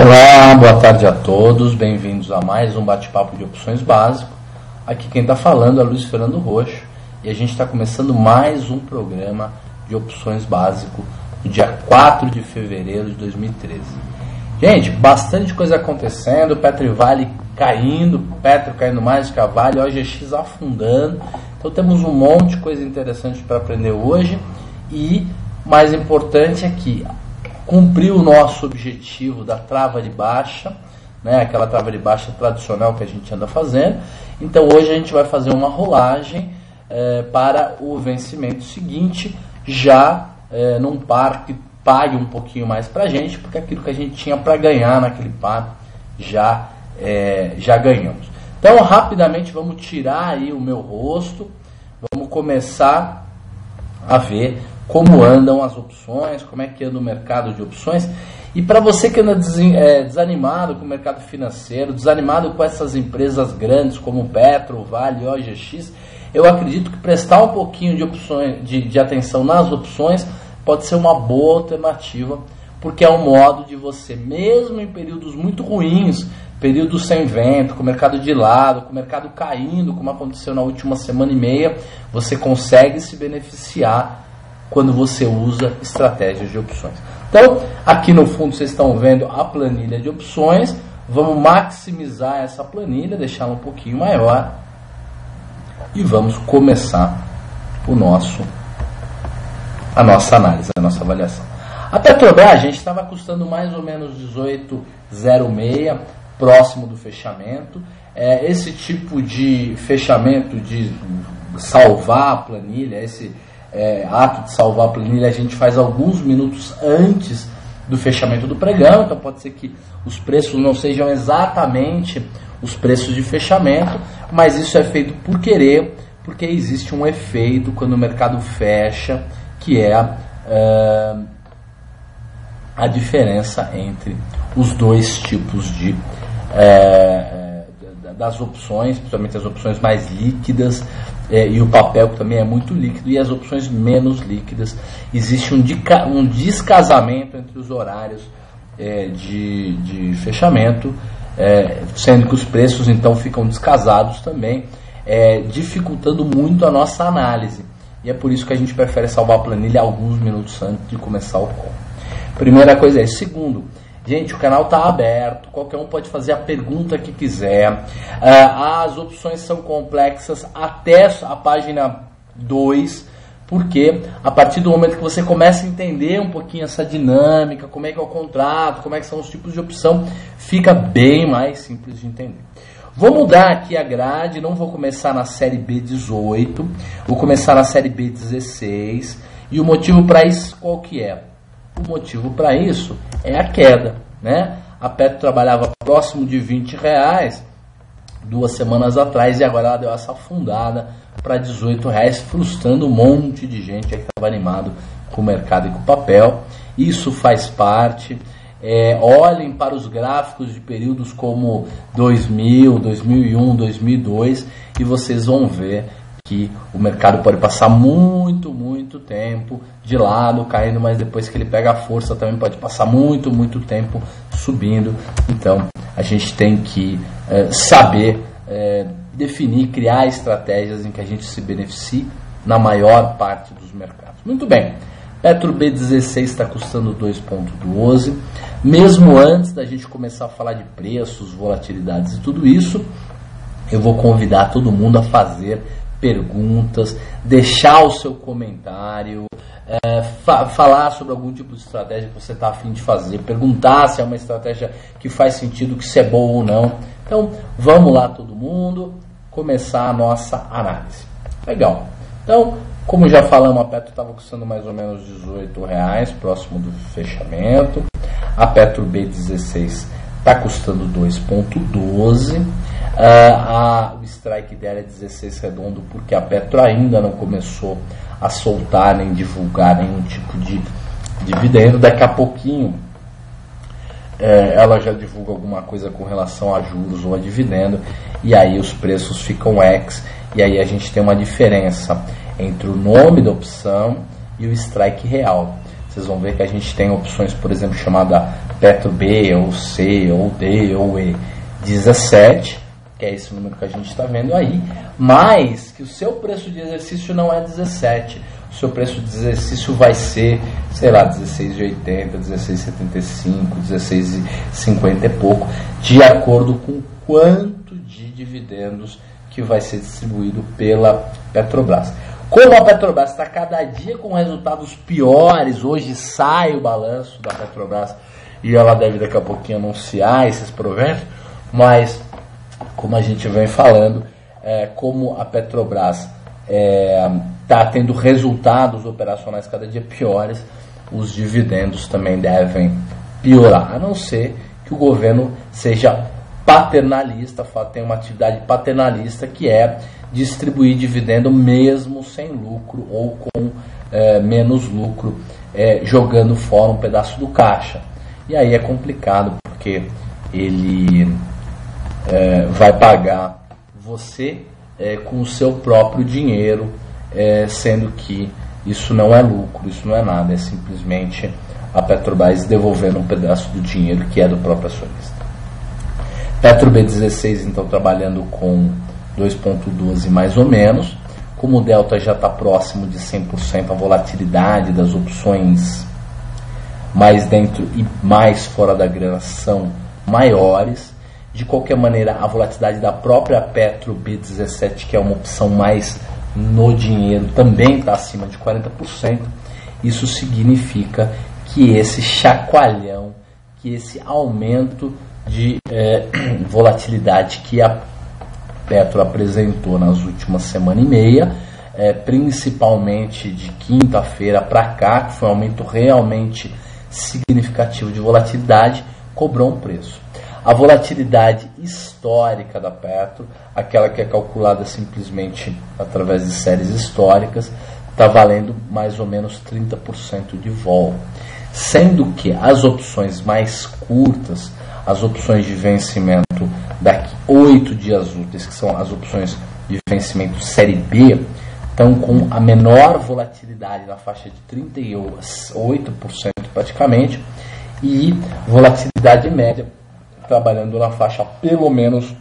Olá, boa tarde a todos, bem-vindos a mais um bate-papo de opções básico. Aqui quem está falando é Luiz Fernando Roxo e a gente está começando mais um programa de opções básico no dia 4 de fevereiro de 2013. Gente, bastante coisa acontecendo, Petro e Vale caindo, Petro caindo mais que a Vale, OGX afundando. Então temos um monte de coisa interessante para aprender hoje e mais importante é que cumpriu o nosso objetivo da trava de baixa, né, aquela trava de baixa tradicional que a gente anda fazendo. Então hoje a gente vai fazer uma rolagem para o vencimento seguinte, já num par que pague um pouquinho mais para a gente, porque aquilo que a gente tinha para ganhar naquele par já ganhamos. Então rapidamente vamos tirar aí o meu rosto, vamos começar a ver como andam as opções, como é que anda o mercado de opções. E para você que anda desanimado com o mercado financeiro, desanimado com essas empresas grandes como Petro, Vale, OGX, eu acredito que prestar um pouquinho de opções, de atenção nas opções pode ser uma boa alternativa, porque é um modo de você, mesmo em períodos muito ruins, períodos sem vento, com o mercado de lado, com o mercado caindo, como aconteceu na última semana e meia, você consegue se beneficiar quando você usa estratégias de opções. Então, aqui no fundo vocês estão vendo a planilha de opções. Vamos maximizar essa planilha, deixá-la um pouquinho maior e vamos começar a nossa análise, a nossa avaliação. A Petrobras, a gente estava custando mais ou menos 18,06, próximo do fechamento. Esse tipo de fechamento de salvar a planilha, esse ato de salvar a planilha a gente faz alguns minutos antes do fechamento do pregão, então pode ser que os preços não sejam exatamente os preços de fechamento, mas isso é feito por querer, porque existe um efeito quando o mercado fecha, que é a diferença entre os dois tipos de das opções, principalmente as opções mais líquidas e o papel, que também é muito líquido, e as opções menos líquidas. Existe um descasamento entre os horários de fechamento, sendo que os preços então ficam descasados também, dificultando muito a nossa análise. E é por isso que a gente prefere salvar a planilha alguns minutos antes de começar o call. Primeira coisa é isso. Segundo, gente, o canal está aberto, qualquer um pode fazer a pergunta que quiser. As opções são complexas até a página 2, porque a partir do momento que você começa a entender um pouquinho essa dinâmica, como é que é o contrato, como é que são os tipos de opção, fica bem mais simples de entender. Vou mudar aqui a grade, não vou começar na série B18, vou começar na série B16, e o motivo para isso qual que é? O motivo para isso é a queda, né? A Petro trabalhava próximo de R$20 2 semanas atrás e agora ela deu essa afundada para R$18, frustrando um monte de gente que estava animado com o mercado e com o papel. Isso faz parte. Olhem para os gráficos de períodos como 2000, 2001, 2002 e vocês vão ver que o mercado pode passar muito tempo de lado, caindo, mas depois que ele pega a força também pode passar muito tempo subindo. Então a gente tem que saber definir, criar estratégias em que a gente se beneficie na maior parte dos mercados. Muito bem, Petro B16 está custando 2,12. Mesmo antes da gente começar a falar de preços, volatilidades e tudo isso, eu vou convidar todo mundo a fazer perguntas, deixar o seu comentário, falar sobre algum tipo de estratégia que você está a fim de fazer, perguntar se é uma estratégia que faz sentido, que se é boa ou não. Então vamos lá todo mundo começar a nossa análise. Legal. Então, como já falamos, a Petro estava custando mais ou menos R$18, próximo do fechamento. A Petro B16 está custando 2,12. O strike dela é 16 redondo, porque a Petro ainda não começou a soltar nem divulgar nenhum tipo de dividendo. Daqui a pouquinho ela já divulga alguma coisa com relação a juros ou a dividendo, e aí os preços ficam X, e aí a gente tem uma diferença entre o nome da opção e o strike real. vocês vão ver que a gente tem opções, por exemplo, chamada Petro B, ou C, ou D, ou E, 17, que é esse número que a gente está vendo aí, mas que o seu preço de exercício não é 17, o seu preço de exercício vai ser, sei lá, 16,80, 16,75, 16,50 e pouco, de acordo com quanto de dividendos que vai ser distribuído pela Petrobras. Como a Petrobras está cada dia com resultados piores, hoje sai o balanço da Petrobras e ela deve daqui a pouquinho anunciar esses proventos, mas como a gente vem falando, como a Petrobras está tendo resultados operacionais cada dia piores, os dividendos também devem piorar, a não ser que o governo seja paternalista, tem uma atividade paternalista que é distribuir dividendo mesmo sem lucro ou com menos lucro, jogando fora um pedaço do caixa. E aí é complicado, porque ele vai pagar você com o seu próprio dinheiro, sendo que isso não é lucro, isso não é nada, é simplesmente a Petrobras devolvendo um pedaço do dinheiro que é do próprio acionista. Petro B16 então trabalhando com 2,12 mais ou menos, como o delta já está próximo de 100%, a volatilidade das opções mais dentro e mais fora da grana são maiores. De qualquer maneira, a volatilidade da própria Petro B17, que é uma opção mais no dinheiro, também está acima de 40%. Isso significa que esse chacoalhão, que esse aumento de volatilidade que a Petro apresentou nas últimas semana e meia, principalmente de quinta-feira para cá, que foi um aumento realmente significativo de volatilidade, cobrou um preço. A volatilidade histórica da Petro, aquela que é calculada simplesmente através de séries históricas, está valendo mais ou menos 30% de vol, sendo que as opções mais curtas, as opções de vencimento daqui 8 dias úteis, que são as opções de vencimento série B, estão com a menor volatilidade na faixa de 38% praticamente, e volatilidade média trabalhando na faixa pelo menos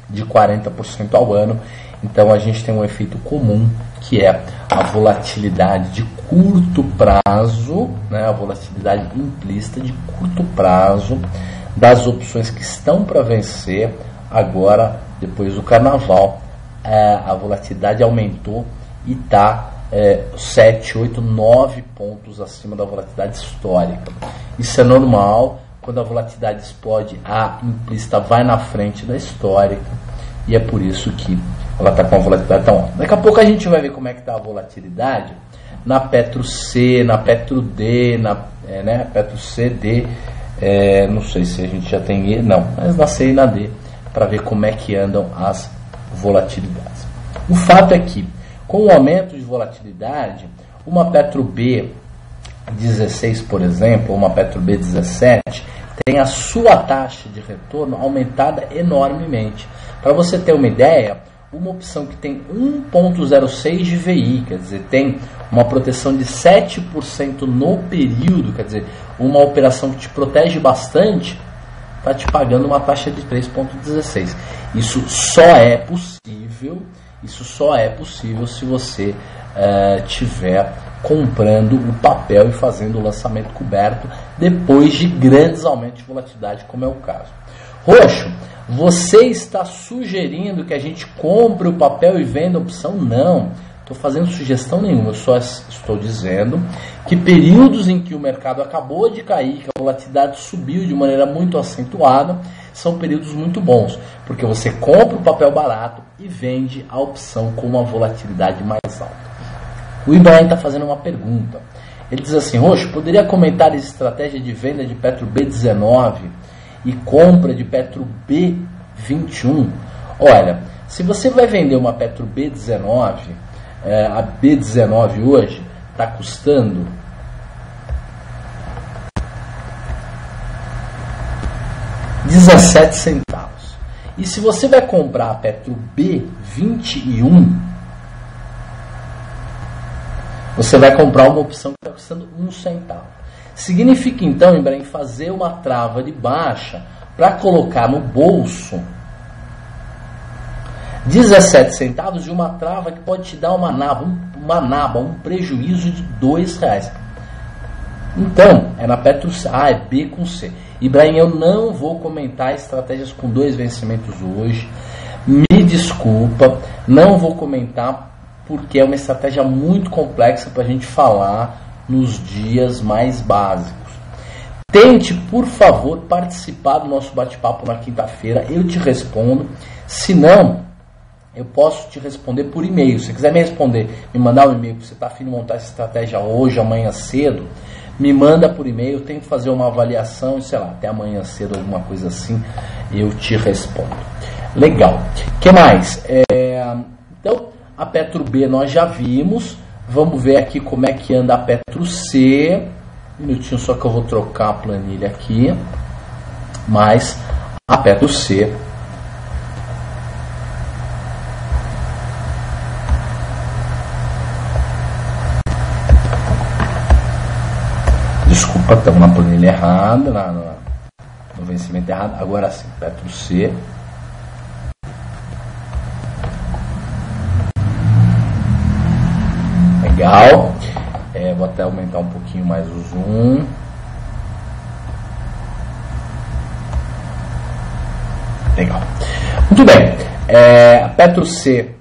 de 40% ao ano. Então a gente tem um efeito comum, que é a volatilidade de curto prazo, né, a volatilidade implícita de curto prazo das opções que estão para vencer. Agora, depois do carnaval, a volatilidade aumentou e está 7, 8, 9 pontos acima da volatilidade histórica. Isso é normal. Quando a volatilidade explode, a implícita vai na frente da histórica, e é por isso que ela está com a volatilidade tão alta. Daqui a pouco a gente vai ver como é que está a volatilidade na Petro C, na Petro D, Petro C, D, não sei se a gente já tem E, não, mas na C e na D, para ver como é que andam as volatilidades. O fato é que, com o aumento de volatilidade, uma Petro B16, por exemplo, ou uma Petro B17, tem a sua taxa de retorno aumentada enormemente. Para você ter uma ideia, uma opção que tem 1,06 de VI, quer dizer, tem uma proteção de 7% no período, quer dizer, uma operação que te protege bastante, está te pagando uma taxa de 3,16. Isso só é possível se você tiver comprando o papel e fazendo o lançamento coberto depois de grandes aumentos de volatilidade, como é o caso. Roxo, você está sugerindo que a gente compre o papel e venda a opção? Não, estou fazendo sugestão nenhuma, eu só estou dizendo que períodos em que o mercado acabou de cair, que a volatilidade subiu de maneira muito acentuada, são períodos muito bons, porque você compra o papel barato e vende a opção com uma volatilidade mais alta. O Ibrahim está fazendo uma pergunta. Ele diz assim: Roxo, poderia comentar a estratégia de venda de Petro B19 e compra de Petro B21? Olha, se você vai vender uma Petro B19, a B19 hoje está custando R$0,17. E se você vai comprar a Petro B21, você vai comprar uma opção que está custando 1 centavo. Significa então, Ibrahim, fazer uma trava de baixa para colocar no bolso 17 centavos de uma trava que pode te dar uma naba, um prejuízo de R$2. Então, é na Petro C. Ah, é B com C. Ibrahim, eu não vou comentar estratégias com 2 vencimentos hoje. Me desculpa, não vou comentar porque é uma estratégia muito complexa para a gente falar nos dias mais básicos. Tente, por favor, participar do nosso bate-papo na quinta-feira. Eu te respondo. Se não, eu posso te responder por e-mail. Se você quiser me responder, me mandar um e-mail, você está afim de montar essa estratégia hoje, amanhã cedo, me manda por e-mail. Eu tenho que fazer uma avaliação, sei lá, até amanhã cedo, alguma coisa assim, eu te respondo. Legal. O que mais? Então, a Petro B nós já vimos. Vamos ver aqui como é que anda a Petro C. Um minutinho só que eu vou trocar a planilha aqui. Mas a Petro C. Desculpa, estamos na planilha errada, no vencimento errado. Agora sim, Petro C. Legal. Vou até aumentar um pouquinho mais o zoom. Legal. Muito bem. A Petro C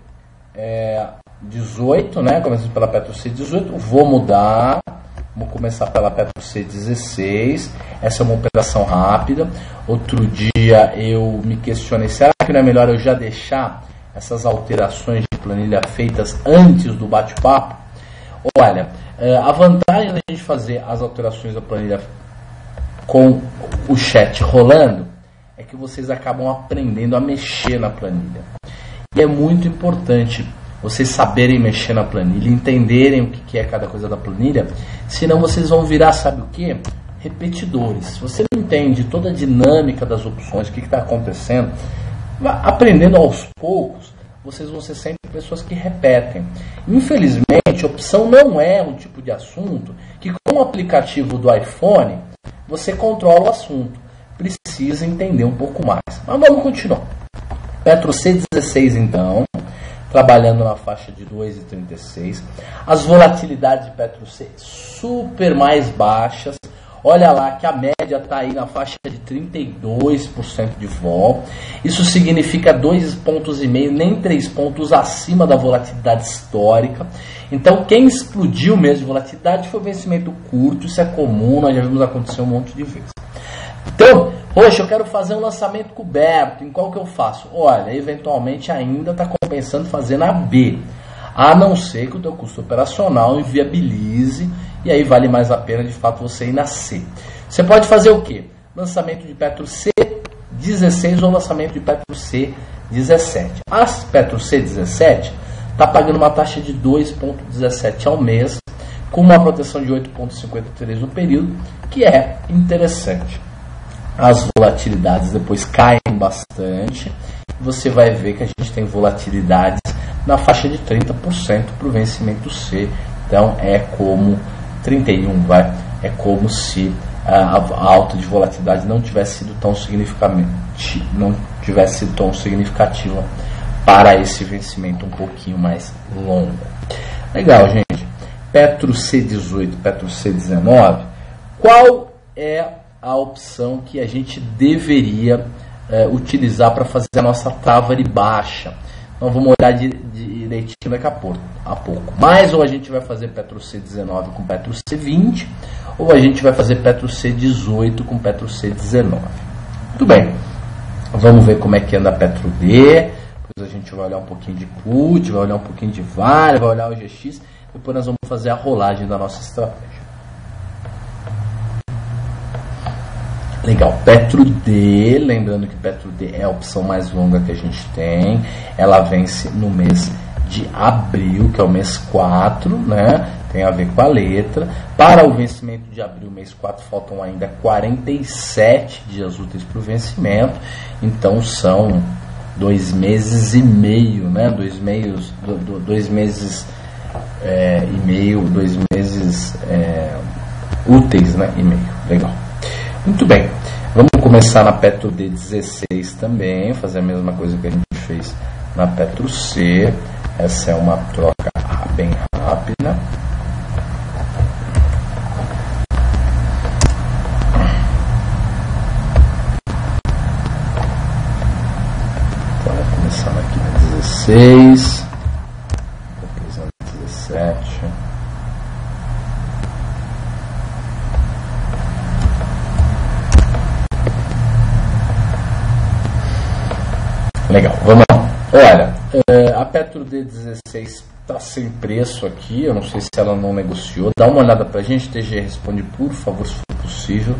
18, né? Começando pela Petro C 18. Vou mudar. Vamos começar pela Petro C 16. Essa é uma operação rápida. Outro dia eu me questionei, será que não é melhor eu já deixar essas alterações de planilha feitas antes do bate-papo? Olha, a vantagem da gente fazer as alterações da planilha com o chat rolando é que vocês acabam aprendendo a mexer na planilha. E é muito importante vocês saberem mexer na planilha, entenderem o que é cada coisa da planilha, senão vocês vão virar, sabe o que? Repetidores. Se você não entende toda a dinâmica das opções, o que está acontecendo, aprendendo aos poucos, vocês vão ser sempre pessoas que repetem. Infelizmente, opção não é um tipo de assunto que com o aplicativo do iPhone você controla o assunto. Precisa entender um pouco mais. Mas vamos continuar. Petro C16 então, trabalhando na faixa de 2,36. As volatilidades de Petro C super mais baixas. Olha lá que a média está aí na faixa de 32% de vol. Isso significa 2,5 pontos, nem 3 pontos acima da volatilidade histórica. Então quem explodiu mesmo de volatilidade foi o vencimento curto. Isso é comum, nós já vimos acontecer um monte de vezes. Então, poxa, eu quero fazer um lançamento coberto. Em qual que eu faço? Olha, eventualmente ainda está compensando fazer na B. A não ser que o teu custo operacional inviabilize, e aí vale mais a pena de fato você ir na C. Você pode fazer o quê? Lançamento de Petro C 16 ou lançamento de Petro C 17. A Petro C 17 está pagando uma taxa de 2,17 ao mês, com uma proteção de 8,53 no período, que é interessante. As volatilidades depois caem bastante, você vai ver que a gente tem volatilidades na faixa de 30% para o vencimento C. Então é como 31, é como se a alta de volatilidade não tivesse sido tão significativa para esse vencimento um pouquinho mais longo. Legal, gente. Petro C18, Petro C19, qual é a opção que a gente deveria utilizar para fazer a nossa trava de baixa? Então vamos olhar direitinho daqui a pouco. Mas ou a gente vai fazer Petro C19 com Petro C20, ou a gente vai fazer Petro C18 com Petro C19. Muito bem. Vamos ver como é que anda a Petro D. Depois a gente vai olhar um pouquinho de put, vai olhar um pouquinho de Vale, vai olhar o GX. Depois nós vamos fazer a rolagem da nossa estratégia. Legal, Petro D, lembrando que Petro D é a opção mais longa que a gente tem, ela vence no mês de abril, que é o mês 4, né? Tem a ver com a letra. Para o vencimento de abril, mês 4, faltam ainda 47 dias úteis para o vencimento, então são 2 meses e meio, né? 2 meses e meio, 2 meses úteis, né? E meio. Legal. Muito bem. Vamos começar na Petro D16 também, fazer a mesma coisa que a gente fez na Petro C. Essa é uma troca bem rápida. Então, começando aqui na 16, depois na 17. Legal, vamos lá. Olha, a Petro D16 está sem preço aqui, eu não sei se ela não negociou. Dá uma olhada pra gente, TG responde por favor, se for possível,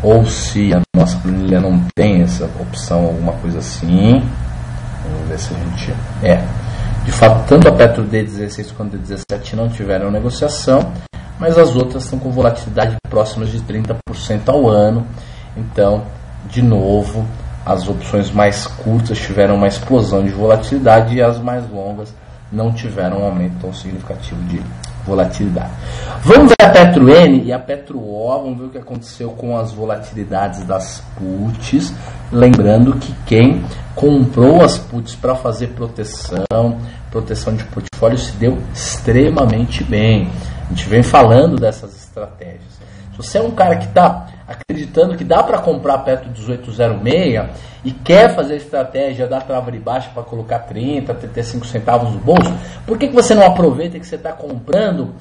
ou se a nossa planilha não tem essa opção, alguma coisa assim. Vamos ver se a gente... de fato, tanto a Petro D16 quanto a D17 não tiveram negociação, mas as outras estão com volatilidade próximas de 30% ao ano. Então, de novo, as opções mais curtas tiveram uma explosão de volatilidade e as mais longas não tiveram um aumento tão significativo de volatilidade. Vamos ver a Petro N e a Petro O, vamos ver o que aconteceu com as volatilidades das puts. Lembrando que quem comprou as puts para fazer proteção de portfólio se deu extremamente bem. A gente vem falando dessas estratégias. Se você é um cara que está acreditando que dá para comprar Petro 1806 e quer fazer a estratégia da trava de baixa para colocar 30, 35 centavos no bolso, por que você não aproveita que você está comprando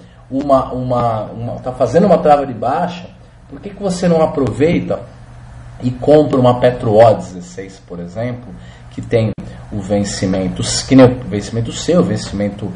está fazendo uma trava de baixa? Por que você não aproveita e compra uma Petro O 16, por exemplo, que tem o vencimento, que nem o vencimento seu, o vencimento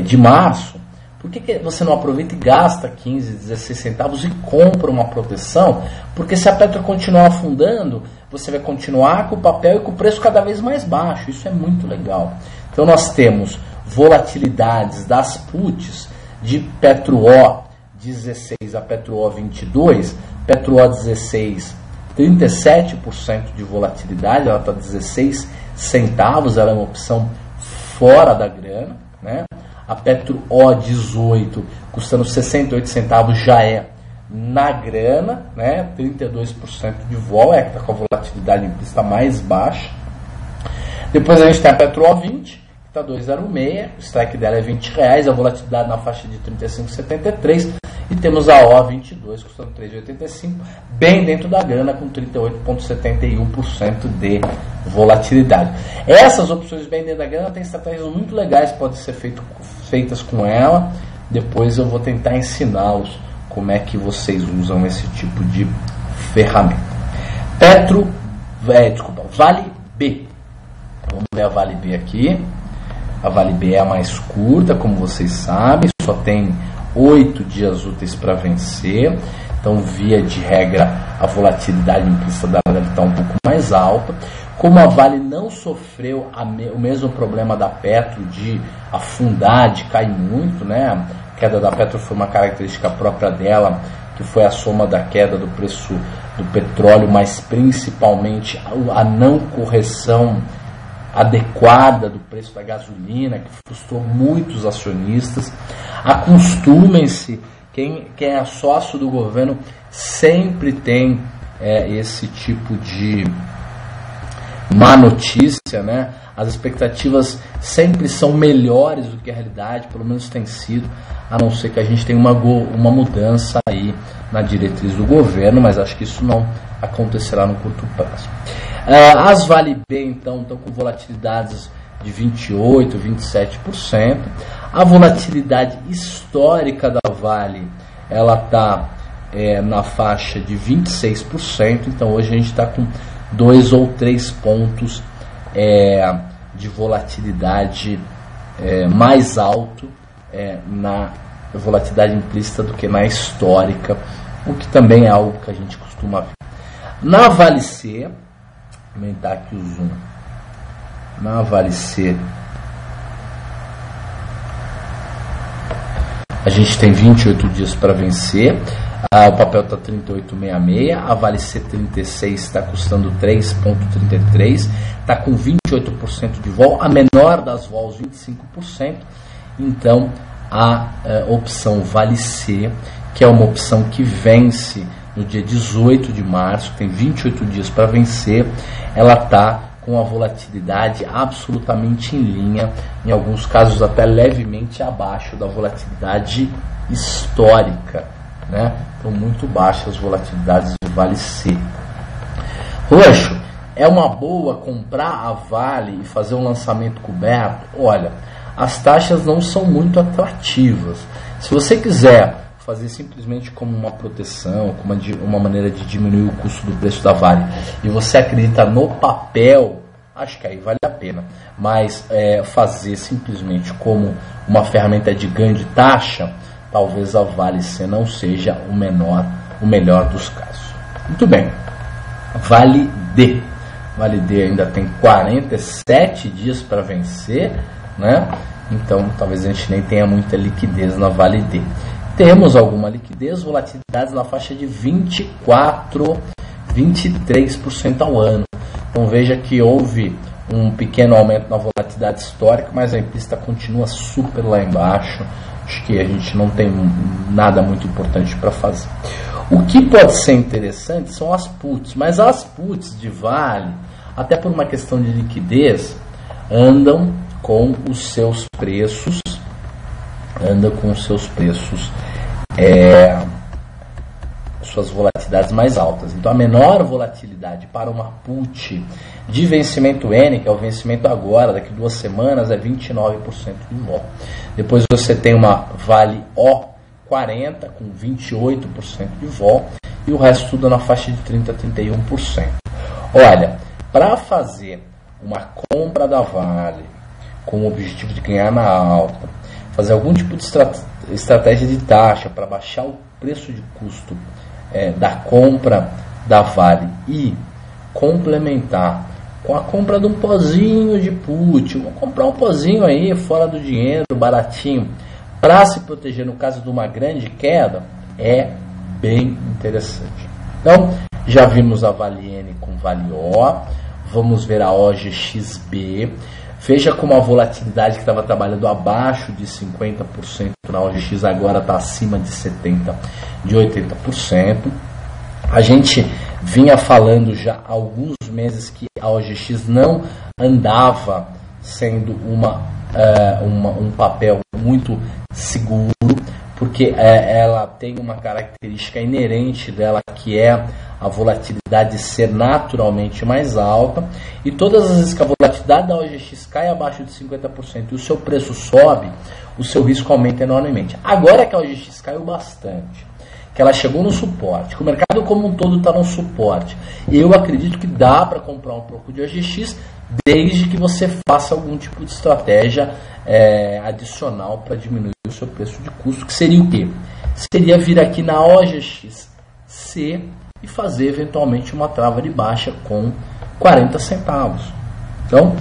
de março? Por que você não aproveita e gasta 15, 16 centavos e compra uma proteção? Porque se a Petro continuar afundando, você vai continuar com o papel e com o preço cada vez mais baixo. Isso é muito legal. Então nós temos volatilidades das puts de Petro O 16 a Petro O 22. Petro O 16, 37% de volatilidade, ela está 16 centavos, ela é uma opção fora da grana, né? A Petro O 18 custando 68 centavos já é na grana, né? 32% de vol, que está com a volatilidade implícita mais baixa. Depois a gente tem a Petro O 20, que está 2,06, o strike dela é R$20, a volatilidade na faixa de 35,73. E temos a O 22 custando 3,85, bem dentro da grana, com 38,71% de volatilidade. Essas opções bem dentro da grana têm estratégias muito legais, podem ser feitas com ela. Depois eu vou tentar ensiná-los como é que vocês usam esse tipo de ferramenta. Vale B. Vamos ver a Vale B aqui. A Vale B é a mais curta, como vocês sabem, só tem 8 dias úteis para vencer. Então, via de regra, a volatilidade implícita dela deve estar um pouco mais alta. Como a Vale não sofreu o mesmo problema da Petro de afundar, de cair muito, né? A queda da Petro foi uma característica própria dela, que foi a soma da queda do preço do petróleo, mas principalmente a não correção adequada do preço da gasolina, que frustrou muitos acionistas. Acostumem-se, quem é sócio do governo sempre tem esse tipo de má notícia, né? As expectativas sempre são melhores do que a realidade, pelo menos tem sido, a não ser que a gente tenha uma mudança aí na diretriz do governo, mas acho que isso não acontecerá no curto prazo. As Vale B, então, estão com volatilidades de 28%, 27%. A volatilidade histórica da Vale, ela está na faixa de 26%, então hoje a gente está com 2 ou 3 pontos de volatilidade mais alto na volatilidade implícita do que na histórica, o que também é algo que a gente costuma ver. Na Vale C, vou aumentar aqui o zoom. Na Vale C, a gente tem 28 dias para vencer. O papel está 38,66, a Vale C36 está custando 3,33, está com 28% de vol, a menor das vols 25%. Então a opção Vale C, que é uma opção que vence no dia 18 de março, tem 28 dias para vencer. Ela está com a volatilidade absolutamente em linha, em alguns casos até levemente abaixo da volatilidade histórica, né? Então muito baixas as volatilidades do Vale C. Roxo, é uma boa comprar a Vale e fazer um lançamento coberto? Olha, as taxas não são muito atrativas. Se você quiser fazer simplesmente como uma proteção, como uma maneira de diminuir o custo do preço da Vale, e você acredita no papel, acho que aí vale a pena. Mas fazer simplesmente como uma ferramenta de ganho de taxa, talvez a Vale C não seja o melhor dos casos. Muito bem. Vale D. Vale D ainda tem 47 dias para vencer, né? Então talvez a gente nem tenha muita liquidez na Vale D. Temos alguma liquidez, volatilidades na faixa de 24, 23% ao ano. Então veja que houve um pequeno aumento na volatilidade histórica, mas a pista continua super lá embaixo. Acho que a gente não tem nada muito importante para fazer. O que pode ser interessante são as puts, mas as puts de Vale, até por uma questão de liquidez, andam com os seus preços, suas volatilidades mais altas. Então a menor volatilidade para uma put de vencimento N, que é o vencimento agora, daqui 2 semanas, é 29% de vol. Depois você tem uma Vale O 40 com 28% de vol e o resto tudo na faixa de 30% a 31%. Olha, para fazer uma compra da Vale com o objetivo de ganhar na alta, fazer algum tipo de estratégia de taxa para baixar o preço de custo da compra da Vale e complementar com a compra de um pozinho de put, vou comprar um pozinho aí fora do dinheiro, baratinho, para se proteger no caso de uma grande queda, é bem interessante. Então, já vimos a Vale N com Vale O, vamos ver a OGXB. Veja como a volatilidade que estava trabalhando abaixo de 50% na OGX agora está acima de 70%, de 80%. A gente vinha falando já há alguns meses que a OGX não andava sendo um papel muito seguro, porque ela tem uma característica inerente dela, que é a volatilidade ser naturalmente mais alta, e todas as vezes que a volatilidade da OGX cai abaixo de 50% e o seu preço sobe, o seu risco aumenta enormemente. Agora que a OGX caiu bastante, que ela chegou no suporte, que o mercado como um todo está no suporte, eu acredito que dá para comprar um pouco de OGX, desde que você faça algum tipo de estratégia adicional para diminuir o seu preço de custo, que seria o quê? Seria vir aqui na OGXC e fazer eventualmente uma trava de baixa com 40 centavos. Então,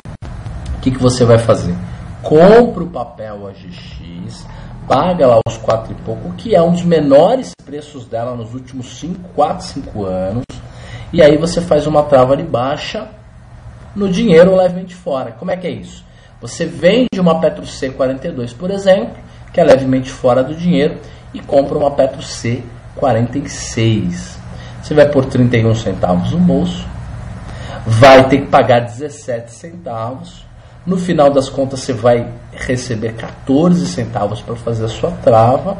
o que você vai fazer? Compra o papel OGX, paga lá os 4 e pouco, que é um dos menores preços dela nos últimos 4, 5 anos, e aí você faz uma trava de baixa no dinheiro levemente fora. Como é que é isso? Você vende uma Petro C 42, por exemplo, que é levemente fora do dinheiro, e compra uma Petro C 46. Você vai pôr 31 centavos no bolso, vai ter que pagar 17 centavos. No final das contas, você vai receber 14 centavos para fazer a sua trava,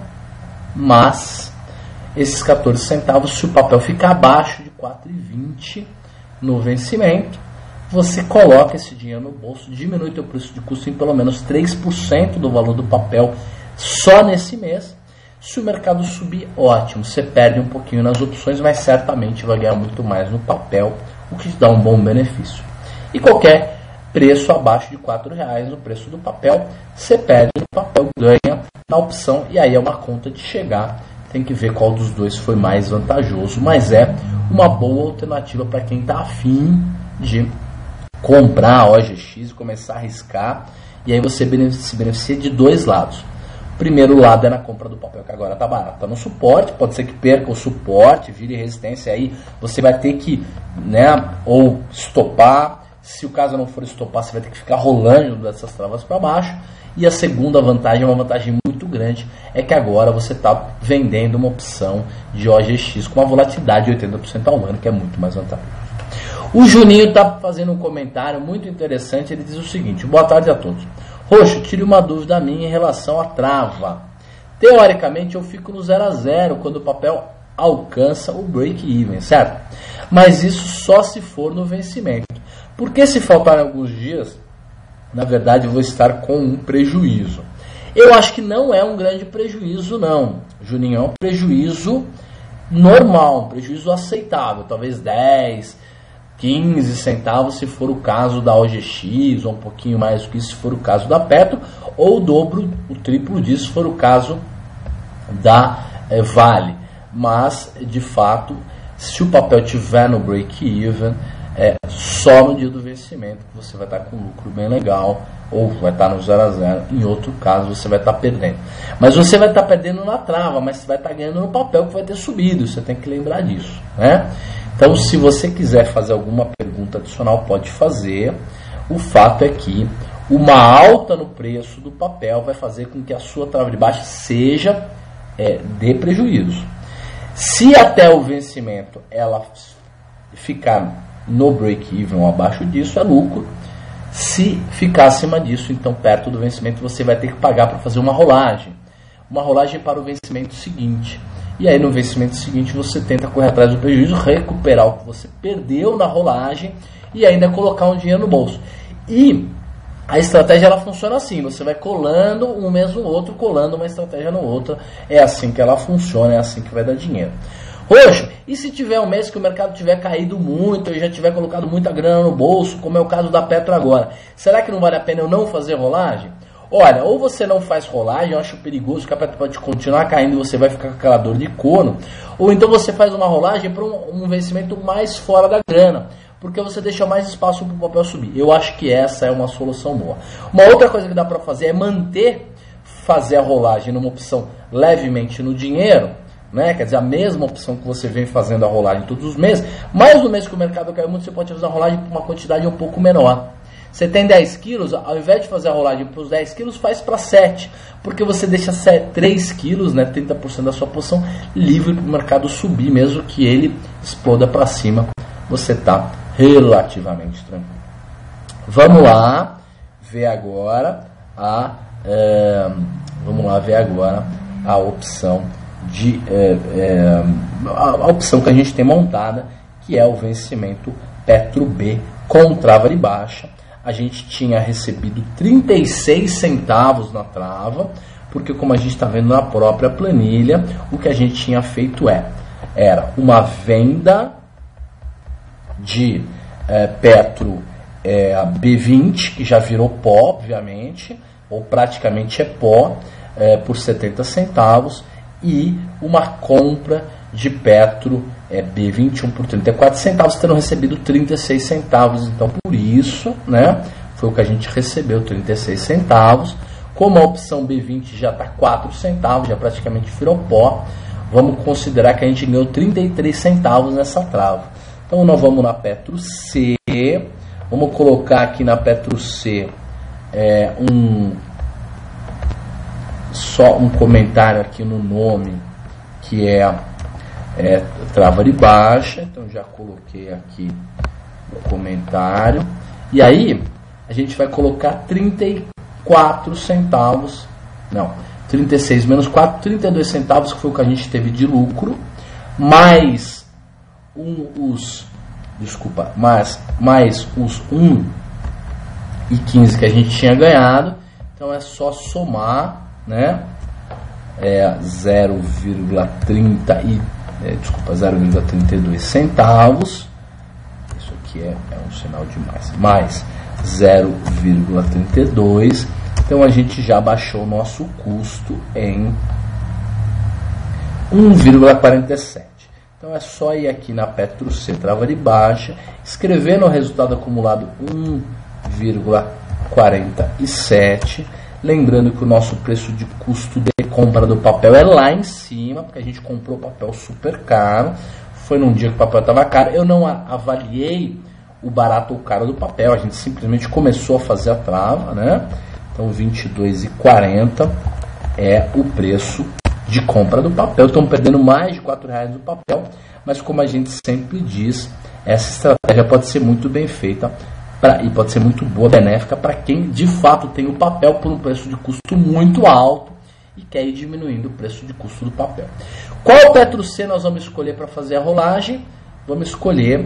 mas esses 14 centavos, se o papel ficar abaixo de 4,20 no vencimento, você coloca esse dinheiro no bolso, diminui o teu preço de custo em pelo menos 3% do valor do papel só nesse mês. Se o mercado subir, ótimo, você perde um pouquinho nas opções, mas certamente vai ganhar muito mais no papel, o que te dá um bom benefício. E qualquer preço abaixo de R$4 no preço do papel, você perde no papel, ganha na opção, e aí é uma conta de chegar. Tem que ver qual dos dois foi mais vantajoso, mas é uma boa alternativa para quem está afim de comprar a OGX e começar a arriscar, e aí você se beneficia de dois lados. O primeiro lado é na compra do papel, que agora está barato, está no suporte, pode ser que perca o suporte, vire resistência, aí você vai ter que, ou estopar. Se o caso não for estopar, você vai ter que ficar rolando dessas travas para baixo. E a segunda vantagem é uma vantagem muito muito grande é que agora você está vendendo uma opção de OGX com uma volatilidade de 80% ao ano, que é muito mais vantajoso. O Juninho está fazendo um comentário muito interessante, ele diz o seguinte: boa tarde a todos. Roxo, tire uma dúvida minha em relação à trava. Teoricamente eu fico no 0 a 0 quando o papel alcança o break-even, certo? Mas isso só se for no vencimento. Porque se faltarem alguns dias, na verdade eu vou estar com um prejuízo. Eu acho que não é um grande prejuízo não, Juninho, é um prejuízo normal, um prejuízo aceitável, talvez 10, 15 centavos se for o caso da OGX, ou um pouquinho mais do que isso se for o caso da Petro, ou o dobro, o triplo disso se for o caso da Vale. Mas, de fato, se o papel tiver no break-even, só no dia do vencimento que você vai estar com um lucro bem legal, ou vai estar no 0 a 0, em outro caso você vai estar perdendo. Mas você vai estar perdendo na trava, mas você vai estar ganhando no papel que vai ter subido, você tem que lembrar disso, né? Então, se você quiser fazer alguma pergunta adicional, pode fazer. O fato é que uma alta no preço do papel vai fazer com que a sua trava de baixa seja de prejuízo. Se até o vencimento ela ficar no break-even ou abaixo disso, é lucro. Se ficar acima disso, então perto do vencimento, você vai ter que pagar para fazer uma rolagem. Uma rolagem para o vencimento seguinte. E aí no vencimento seguinte você tenta correr atrás do prejuízo, recuperar o que você perdeu na rolagem e ainda colocar um dinheiro no bolso. E a estratégia ela funciona assim, você vai colando um mês no outro, colando uma estratégia no outro. É assim que ela funciona, é assim que vai dar dinheiro. Roxo, e se tiver um mês que o mercado tiver caído muito, eu já tiver colocado muita grana no bolso, como é o caso da Petro agora, será que não vale a pena eu não fazer rolagem? Olha, ou você não faz rolagem, eu acho perigoso, que a Petro pode continuar caindo e você vai ficar com aquela dor de corno, ou então você faz uma rolagem para um vencimento mais fora da grana, porque você deixa mais espaço para o papel subir. Eu acho que essa é uma solução boa. Uma outra coisa que dá para fazer é fazer a rolagem numa opção levemente no dinheiro, né? Quer dizer, a mesma opção que você vem fazendo a rolagem todos os meses, mas no mês que o mercado caiu muito, você pode fazer a rolagem por uma quantidade um pouco menor. Você tem 10 quilos, ao invés de fazer a rolagem para os 10 quilos, faz para 7, porque você deixa 3 quilos, né, 30% da sua posição, livre para o mercado subir, mesmo que ele exploda para cima, você está relativamente tranquilo. Vamos lá ver agora a opção a opção que a gente tem montada, que é o vencimento Petro B com trava de baixa. A gente tinha recebido 36 centavos na trava, porque como a gente está vendo na própria planilha, o que a gente tinha feito era uma venda de Petro B20, que já virou pó, obviamente, ou praticamente é pó, por 70 centavos, e uma compra de Petro B21 por 34 centavos, tendo recebido 36 centavos. Então, por isso, né, foi o que a gente recebeu, 36 centavos. Como a opção B20 já está 4 centavos, já praticamente virou pó, vamos considerar que a gente ganhou 33 centavos nessa trava. Então, nós vamos na Petro C, vamos colocar aqui na Petro C só um comentário aqui no nome, que é trava de baixa. Então já coloquei aqui o comentário, e aí a gente vai colocar 34 centavos, não, 36 menos 4, 32 centavos, que foi o que a gente teve de lucro, mais os 1,15 que a gente tinha ganhado. Então é só somar, né? 0,32 centavos. Isso aqui é um sinal demais. Mais 0,32. Então a gente já baixou o nosso custo em 1,47. Então é só ir aqui na Petro C, trava de baixa, escrever no resultado acumulado 1,47. Lembrando que o nosso preço de custo de compra do papel é lá em cima, porque a gente comprou papel super caro. Foi num dia que o papel estava caro. Eu não avaliei o barato ou caro do papel, a gente simplesmente começou a fazer a trava, né? Então 22,40 é o preço de compra do papel. Estão perdendo mais de R$4 no papel, mas como a gente sempre diz, essa estratégia pode ser muito bem feita e pode ser muito boa, benéfica para quem de fato tem o papel por um preço de custo muito alto e quer ir diminuindo o preço de custo do papel. Qual Petro C nós vamos escolher para fazer a rolagem? Vamos escolher,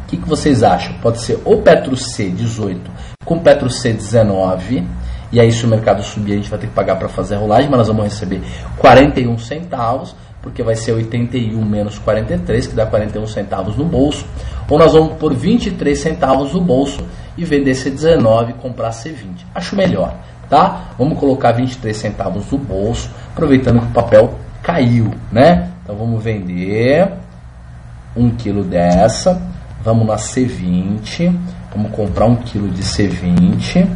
o que vocês acham? Pode ser ou Petro C 18 com Petro C 19, e aí se o mercado subir a gente vai ter que pagar para fazer a rolagem, mas nós vamos receber 41 centavos, porque vai ser 81 menos 43, que dá 41 centavos no bolso, ou nós vamos pôr 23 centavos no bolso e vender C19 e comprar C20. Acho melhor, tá? Vamos colocar 23 centavos no bolso, aproveitando que o papel caiu, né? Então vamos vender 1 quilo dessa, vamos na C20, vamos comprar 1 quilo de C20,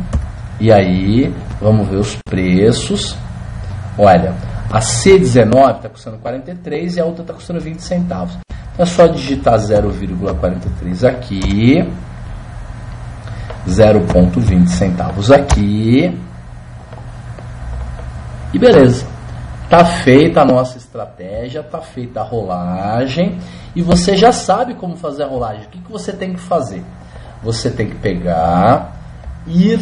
e aí vamos ver os preços. Olha, a C19 está custando 43 e a outra está custando 20 centavos. Então é só digitar 0,43 aqui, 0,20 centavos aqui, e beleza. Está feita a nossa estratégia, está feita a rolagem, e você já sabe como fazer a rolagem. O que você tem que fazer? Você tem que pegar, ir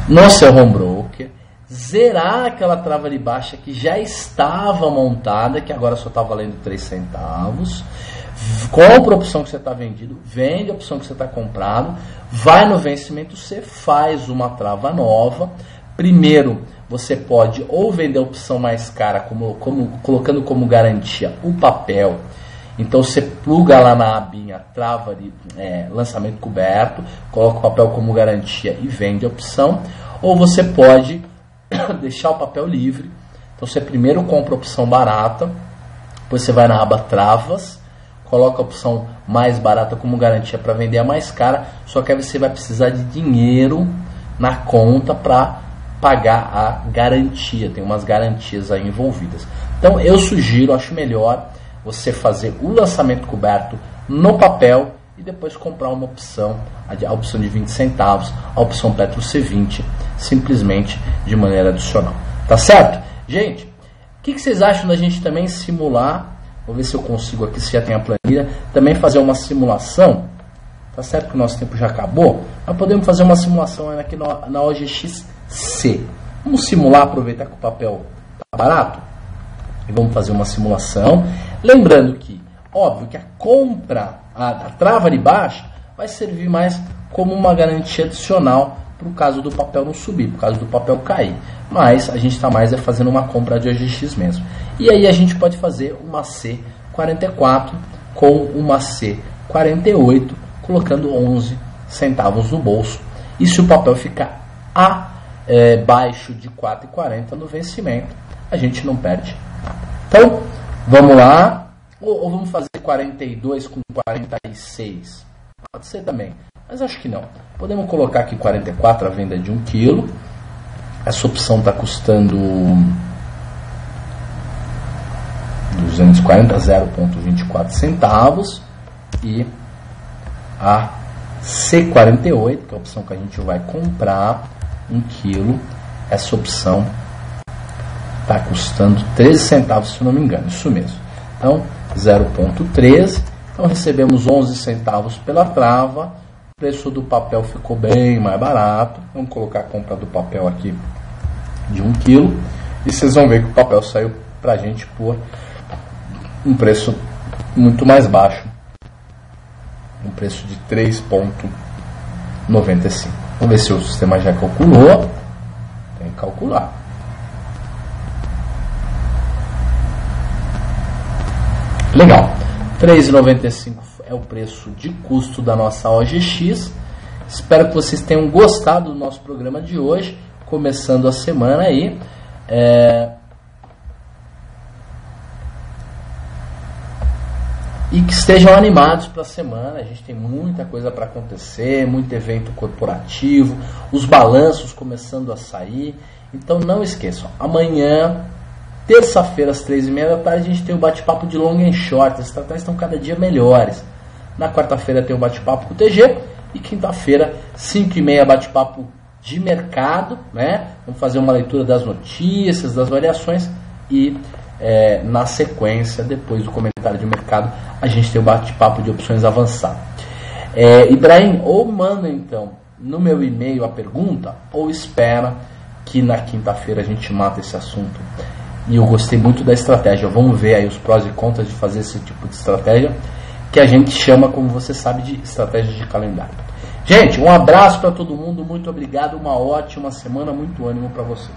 no seu home broker, zerar aquela trava de baixa que já estava montada, que agora só está valendo 3 centavos, compra a opção que você está vendido, vende a opção que você está comprado, vai no vencimento C, faz uma trava nova. Primeiro, você pode ou vender a opção mais cara, colocando como garantia o papel. Então você pluga lá na abinha trava de lançamento coberto, coloca o papel como garantia e vende a opção. Ou você pode deixar o papel livre. Então você primeiro compra a opção barata, depois você vai na aba travas, coloca a opção mais barata como garantia para vender a mais cara, só que aí você vai precisar de dinheiro na conta para pagar a garantia. Tem umas garantias aí envolvidas. Então eu sugiro, acho melhor você fazer o lançamento coberto no papel e depois comprar uma opção, a opção de 20 centavos, a opção Petro C20, simplesmente de maneira adicional. Tá certo? Gente, o que vocês acham da gente também simular? Vou ver se eu consigo aqui, se já tem a planilha, também fazer uma simulação. Tá certo que o nosso tempo já acabou, mas podemos fazer uma simulação aqui na OGXC. Vamos simular, aproveitar que o papel tá barato e vamos fazer uma simulação. Lembrando que, óbvio que a compra, a trava de baixa, vai servir mais como uma garantia adicional para o caso do papel não subir, para o caso do papel cair. Mas a gente está mais fazendo uma compra de OGX mesmo. E aí a gente pode fazer uma C44 com uma C48, colocando 11 centavos no bolso. E se o papel ficar abaixo de 4,40 no vencimento, a gente não perde nada. Então, vamos lá. Ou vamos fazer 42 com 46? Pode ser também, mas acho que não. Podemos colocar aqui 44, a venda de 1 kg. Essa opção está custando 240, 0,24 centavos. E a C48, que é a opção que a gente vai comprar, 1 kg. Essa opção está custando 13 centavos, se não me engano. Isso mesmo. Então, 0,13. Então, recebemos 11 centavos pela trava. O preço do papel ficou bem mais barato. Vamos colocar a compra do papel aqui de 1 kg. E vocês vão ver que o papel saiu para a gente por um preço muito mais baixo. Um preço de 3,95. Vamos ver se o sistema já calculou. Tem que calcular. Legal. 3,95 é o preço de custo da nossa OGX. Espero que vocês tenham gostado do nosso programa de hoje, começando a semana aí. E que estejam animados para a semana. A gente tem muita coisa para acontecer, muito evento corporativo, os balanços começando a sair. Então não esqueçam, amanhã, terça-feira, às 3h30 da tarde, a gente tem o bate-papo de long and short. As estratégias estão cada dia melhores. Na quarta-feira tem o bate-papo com o TG. E quinta-feira, 5h30, bate-papo de mercado, né? Vamos fazer uma leitura das notícias, das variações e na sequência, depois do comentário de mercado, a gente tem o bate-papo de opções avançado. Ibrahim, ou manda então no meu e-mail a pergunta, ou espera que na quinta-feira a gente mata esse assunto. E eu gostei muito da estratégia. Vamos ver aí os prós e contras de fazer esse tipo de estratégia, que a gente chama, como você sabe, de estratégia de calendário. Gente, um abraço para todo mundo, muito obrigado, uma ótima semana, muito ânimo para vocês.